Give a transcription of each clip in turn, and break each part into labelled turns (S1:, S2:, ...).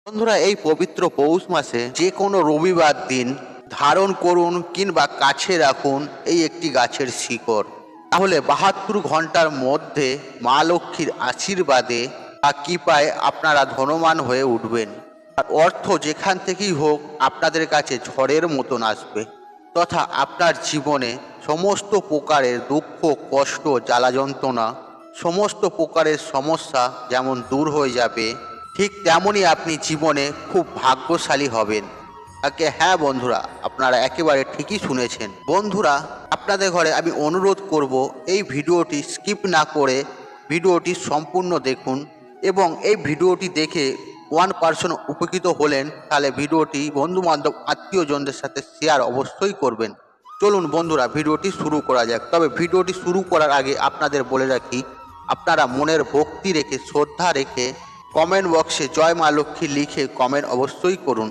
S1: বন্ধুরা, এই পবিত্র পৌষ মাসে যে কোনো রবিবার দিন ধারণ করুন কিংবা কাছে রাখুন এই একটি গাছের শিকড়। তাহলে ৭২ ঘন্টার মধ্যে মা লক্ষ্মীর আশীর্বাদে বা কৃপায় আপনারা ধনবান হয়ে উঠবেন। আর অর্থ যেখান থেকেই হোক আপনাদের কাছে ঝড়ের মতন আসবে, তথা আপনার জীবনে সমস্ত প্রকারের দুঃখ, কষ্ট, জ্বালা যন্ত্রণা, সমস্ত প্রকারের সমস্যা যেমন দূর হয়ে যাবে, ঠিক তেমনই আপনি জীবনে খুব ভাগ্যশালী হবেন। হ্যাঁ বন্ধুরা, আপনারা একেবারে ঠিকই শুনেছেন। বন্ধুরা, আপনাদের ঘরে আমি অনুরোধ করব এই ভিডিওটি স্কিপ না করে ভিডিওটি সম্পূর্ণ দেখুন, এবং এই ভিডিওটি দেখে 1% উপকৃত হলেন তাহলে ভিডিওটি বন্ধুবান্ধব আত্মীয়জনদের সাথে শেয়ার অবশ্যই করবেন। চলুন বন্ধুরা, ভিডিওটি শুরু করা যাক। তবে ভিডিওটি শুরু করার আগে আপনাদের বলে রাখি, আপনারা মনের ভক্তি রেখে, শ্রদ্ধা রেখে কমেন্ট বক্সে জয় মা লক্ষ্মী লিখে কমেন্ট অবশ্যই করুন।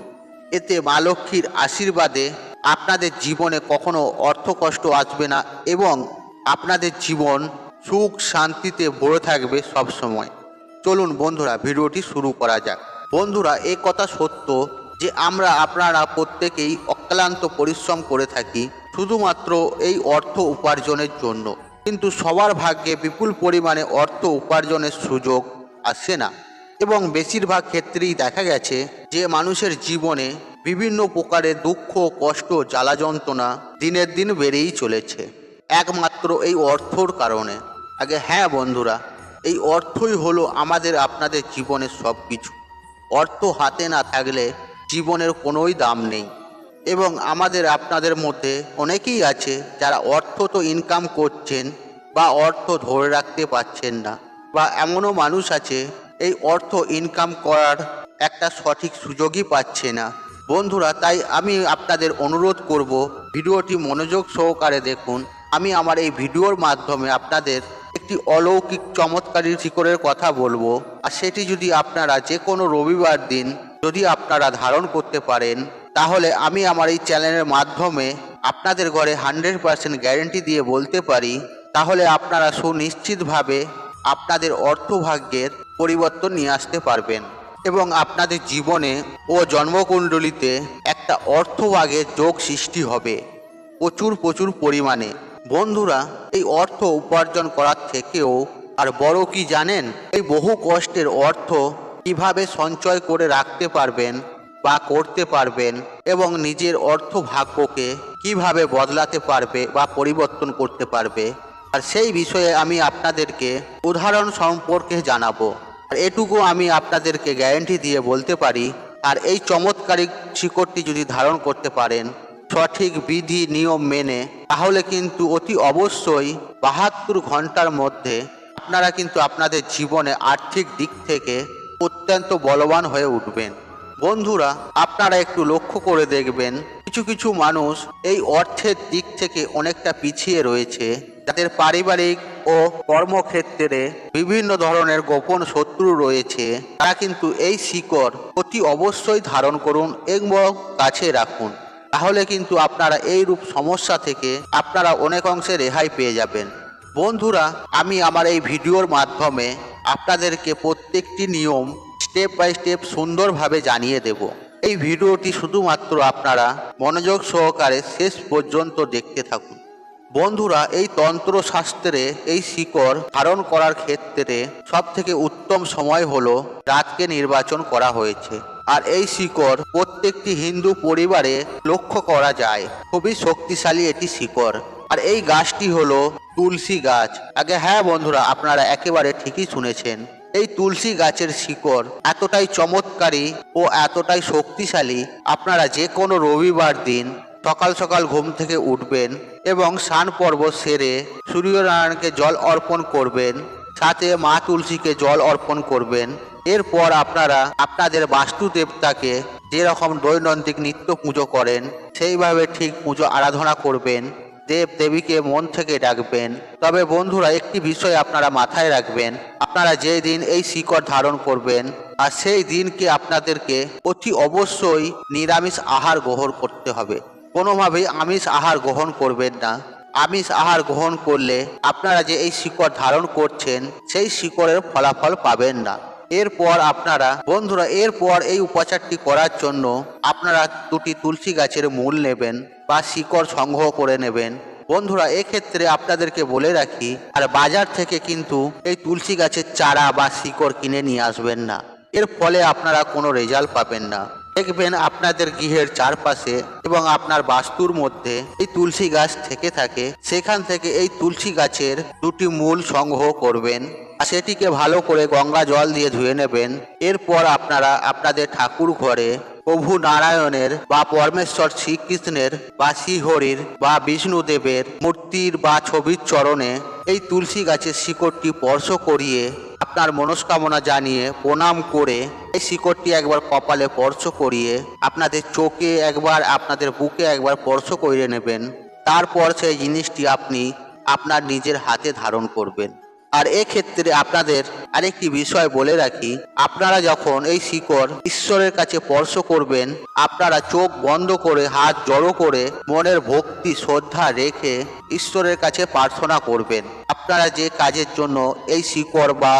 S1: এতে মা লক্ষ্মীর আশীর্বাদে আপনাদের জীবনে কখনো অর্থকষ্ট আসবে না এবং আপনাদের জীবন সুখ শান্তিতে ভরে থাকবে সব সময়। চলুন বন্ধুরা, ভিডিওটি শুরু করা যাক। বন্ধুরা, এই কথা সত্য যে আপনারা প্রত্যেকেই অক্লান্ত পরিশ্রম করে থাকি শুধুমাত্র এই অর্থ উপার্জনের জন্য, কিন্তু সবার ভাগ্যে বিপুল পরিমাণে অর্থ উপার্জনের সুযোগ আসে না, এবং বেশিরভাগ ক্ষেত্রেই দেখা গেছে যে মানুষের জীবনে বিভিন্ন প্রকারের দুঃখ, কষ্ট, জ্বালা যন্ত্রণা দিনের দিন বেড়েই চলেছে একমাত্র এই অর্থর কারণে। হ্যাঁ বন্ধুরা, এই অর্থই হলো আমাদের আপনাদের জীবনের সব কিছু। অর্থ হাতে না থাকলে জীবনের কোনোই দাম নেই, এবং আমাদের আপনাদের মধ্যে অনেকেই আছে যারা অর্থ তো ইনকাম করছেন বা অর্থ ধরে রাখতে পারছেন না, বা এমনও মানুষ আছে এই অর্থ ইনকাম করার একটা সঠিক সুযোগই পাচ্ছে না। বন্ধুরা, তাই আমি আপনাদের অনুরোধ করব ভিডিওটি মনোযোগ সহকারে দেখুন। আমি আমার এই ভিডিওর মাধ্যমে আপনাদের একটি অলৌকিক চমৎকারী শিকড়ের কথা বলবো, আর সেটি যদি আপনারা যে কোনো রবিবার দিন যদি আপনারা ধারণ করতে পারেন, তাহলে আমি আমার এই চ্যানেলের মাধ্যমে আপনাদের ঘরে 100% গ্যারেন্টি দিয়ে বলতে পারি, তাহলে আপনারা সুনিশ্চিতভাবে আপনাদের অর্থভাগ্যের পরিবর্তন নিয়ে আসতে পারবেন, এবং আপনাদের জীবনে ও জন্মকুণ্ডলিতে একটা অর্থভাগের যোগ সৃষ্টি হবে প্রচুর পরিমাণে। বন্ধুরা, এই অর্থ উপার্জন করার থেকেও আর বড় কি জানেন? এই বহু কষ্টের অর্থ কিভাবে সঞ্চয় করে রাখতে পারবেন বা করতে পারবেন, এবং নিজের অর্থ ভাগ্যকে কিভাবে বদলাতে পারবে বা পরিবর্তন করতে পারবে, আর সেই বিষয়ে আমি আপনাদেরকে উদাহরণ সম্পর্কে জানাবো। আর এটুকু আমি আপনাদেরকে গ্যারেন্টি দিয়ে বলতে পারি, আর এই চমৎকারী শিকড়টি যদি ধারণ করতে পারেন সঠিক বিধি নিয়ম মেনে, তাহলে কিন্তু অতি অবশ্যই ৭২ ঘন্টার মধ্যে আপনারা কিন্তু আপনাদের জীবনে আর্থিক দিক থেকে অত্যন্ত বলবান হয়ে উঠবেন। বন্ধুরা, আপনারা একটু লক্ষ্য করে দেখবেন, কিছু কিছু মানুষ এই অর্থের দিক থেকে অনেকটা পিছিয়ে রয়েছে, যাদের পারিবারিক ও কর্মক্ষেত্রে বিভিন্ন ধরনের গোপন শত্রু রয়েছে, তারা কিন্তু এই শিকড় অতি অবশ্যই ধারণ করুন এবং কাছে রাখুন। তাহলে কিন্তু আপনারা এই রূপ সমস্যা থেকে আপনারা অনেক অংশে রেহাই পেয়ে যাবেন। বন্ধুরা, আমি আমার এই ভিডিওর মাধ্যমে আপনাদেরকে প্রত্যেকটি নিয়ম স্টেপ বাই স্টেপ সুন্দরভাবে জানিয়ে দেব। এই ভিডিওটি শুধুমাত্র আপনারা মনোযোগ সহকারে শেষ পর্যন্ত দেখতে থাকুন। বন্ধুরা, এই তন্ত্রশাস্ত্রে এই শিকড় ধারণ করার ক্ষেত্রে সবথেকে উত্তম সময় হলো রাতকে নির্বাচন করা হয়েছে, আর এই শিকড় প্রত্যেকটি হিন্দু পরিবারে লক্ষ্য করা যায়। খুবই শক্তিশালী এটি শিকড়, আর এই গাছটি হলো তুলসী গাছ। হ্যাঁ বন্ধুরা, আপনারা একেবারে ঠিকই শুনেছেন। এই তুলসী গাছের শিকড় এতটাই চমৎকারী ও এতটাই শক্তিশালী, আপনারা যে কোনো রবিবার দিন সকাল সকাল ঘুম থেকে উঠবেন এবং স্নান পর্ব সেরে সূর্যনারায়ণকে জল অর্পণ করবেন, সাথে মা তুলসীকে জল অর্পণ করবেন। এরপর আপনারা আপনাদের বাস্তু দেবতাকে যেরকম দৈনন্দিন নিত্য পুজো করেন সেইভাবে ঠিক পুজো আরাধনা করবেন, দেব দেবীকে মন থেকে ডাকবেন। তবে বন্ধুরা, একটি বিষয় আপনারা মাথায় রাখবেন, আপনারা যেই দিন এই শিকড় ধারণ করবেন আর সেই দিনকে আপনাদেরকে অতি অবশ্যই নিরামিষ আহার গ্রহণ করতে হবে। কোনোভাবেই আমিষ আহার গ্রহণ করবেন না। আমিষ আহার গ্রহণ করলে আপনারা যে এই শিকড় ধারণ করছেন সেই শিকড়ের ফলাফল পাবেন না। এরপর আপনারা বন্ধুরা এই উপাচারটি করার জন্য আপনারা দুটি তুলসী গাছের মূল নেবেন বা শিকড় সংগ্রহ করে নেবেন। বন্ধুরা এক্ষেত্রে আপনাদেরকে বলে রাখি, আর বাজার থেকে কিন্তু এই তুলসী গাছের চারা বা শিকড় কিনে নিয়ে আসবেন না। এর ফলে আপনারা কোনো রেজাল্ট পাবেন না। দেখবেন আপনাদের গৃহের চারপাশে এবং আপনার বাস্তুর মধ্যে এই তুলসী গাছ থেকে থাকে, সেখান থেকে এই তুলসী গাছের দুটি মূল সংগ্রহ করবেন আর সেটিকে ভালো করে গঙ্গা জল দিয়ে ধুয়ে নেবেন। এরপর আপনারা আপনাদের ঠাকুর ঘরে প্রভু নারায়ণের বা পরমেশ্বর শ্রীকৃষ্ণের বা শ্রীহরির বা বিষ্ণুদেবের মূর্তির বা ছবির চরণে এই তুলসী গাছের শিকড়টি স্পর্শ করিয়ে আপনার মনস্কামনা জানিয়ে প্রণাম করে এই শিকড়টি একবার কপালে স্পর্শ করিয়ে আপনাদের চোখে একবার, আপনাদের বুকে একবার স্পর্শ করে নেবেন। তারপর সেই জিনিসটি আপনি আপনার নিজের হাতে ধারণ করবেন। আর এক্ষেত্রে আপনাদের আরেকটি বিষয় বলে রাখি, আপনারা যখন এই শিকড় ঈশ্বরের কাছে স্পর্শ করবেন, আপনারা চোখ বন্ধ করে হাত জড়ো করে মনের ভক্তি শ্রদ্ধা রেখে ঈশ্বরের কাছে প্রার্থনা করবেন। আপনারা যে কাজের জন্য এই শিকড় বা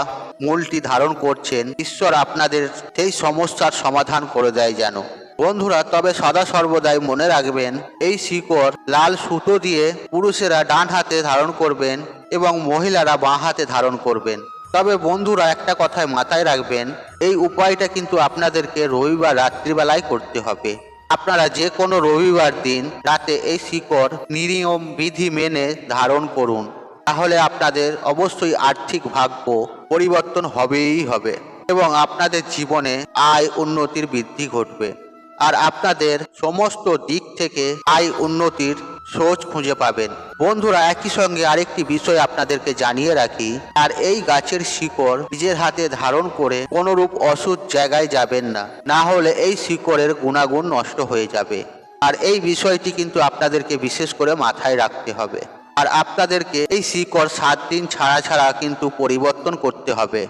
S1: মূলটি ধারণ করছেন, ঈশ্বর আপনাদের সেই সমস্যার সমাধান করে দেয় যেন। বন্ধুরা তবে সদা সর্বদাই মনে রাখবেন, এই শিকড় লাল সুতো দিয়ে পুরুষেরা ডান হাতে ধারণ করবেন এবং মহিলারা বাঁ হাতে ধারণ করবেন। তবে বন্ধুরা একটা কথায় মাথায় রাখবেন, এই উপায়টা কিন্তু আপনাদেরকে রবিবার রাত্রিবেলায় করতে হবে। আপনারা যে কোনো রবিবার দিন রাতে এই শিকড় নিয়ম বিধি মেনে ধারণ করুন, তাহলে আপনাদের অবশ্যই আর্থিক ভাগ্য পরিবর্তন হবেই হবে এবং আপনাদের জীবনে আয় উন্নতির বৃদ্ধি ঘটবে আর আপনাদের সমস্ত দিক থেকে আয় উন্নতির সোচ খুঁজে পাবেন। বন্ধুরা একই সঙ্গে আরেকটি বিষয় আপনাদেরকে জানিয়ে রাখি, আর এই গাছের শিকড় নিজের হাতে ধারণ করে কোনরূপ অসুখ জায়গায় যাবেন না, না হলে এই শিকড়ের গুণাগুণ নষ্ট হয়ে যাবে। আর এই বিষয়টি কিন্তু আপনাদেরকে বিশেষ করে মাথায় রাখতে হবে। আর আপনাদেরকে এই শিকড় 7 দিন ছাড়া ছাড়া কিন্তু পরিবর্তন করতে হবে।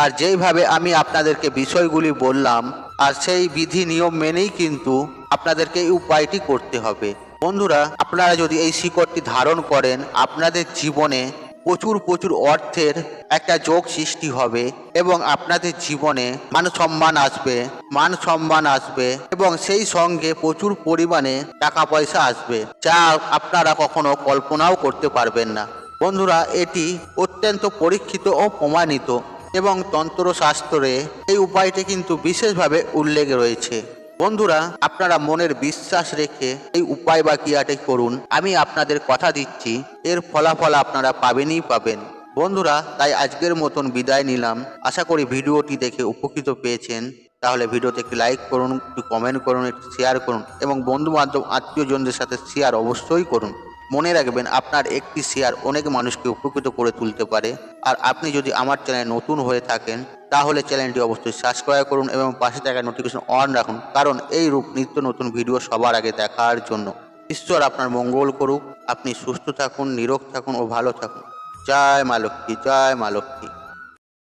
S1: আর যেইভাবে আমি আপনাদেরকে বিষয়গুলি বললাম, আর সেই বিধি নিয়ম মেনেই কিন্তু আপনাদেরকে এই উপায়টি করতে হবে। বন্ধুরা আপনারা যদি এই শিকড়টি ধারণ করেন, আপনাদের জীবনে প্রচুর প্রচুর অর্থের একটা যোগ সৃষ্টি হবে এবং আপনাদের জীবনে মান সম্মান আসবে এবং সেই সঙ্গে প্রচুর পরিমাণে টাকা পয়সা আসবে, যা আপনারা কখনো কল্পনাও করতে পারবেন না। বন্ধুরা এটি অত্যন্ত পরীক্ষিত ও প্রমাণিত এবং তন্ত্রশাস্ত্রে এই উপায়টি কিন্তু বিশেষভাবে উল্লেখ রয়েছে। বন্ধুরা আপনারা মনের বিশ্বাস রেখে এই উপায় বা ক্রিয়াটি করুন, আমি আপনাদের কথা দিচ্ছি এর ফলাফল আপনারা পাবেনই পাবেন। বন্ধুরা তাই আজকের মতন বিদায় নিলাম। আশা করি ভিডিওটি দেখে উপকৃত পেয়েছেন। তাহলে ভিডিওতে একটি লাইক করুন, একটু কমেন্ট করুন, একটু শেয়ার করুন এবং বন্ধু বান্ধব আত্মীয়জনদের সাথে শেয়ার অবশ্যই করুন। মনে রাখবেন আপনার একটি শেয়ার অনেক মানুষকে উপকৃত করে তুলতে পারে। আর আপনি যদি আমার চ্যানেলে নতুন হয়ে থাকেন তাহলে চ্যানেলটি অবশ্যই সাবস্ক্রাইব করুন এবং পাশে থাকা নোটিফিকেশন অন রাখুন, কারণ এই রূপ নিত্য নতুন ভিডিও সবার আগে দেখার জন্য। ঈশ্বর আপনার মঙ্গল করুক। আপনি সুস্থ থাকুন, নিরোগ থাকুন ও ভালো থাকুন। জয় মা লক্ষ্মী, জয় মা লক্ষ্মী।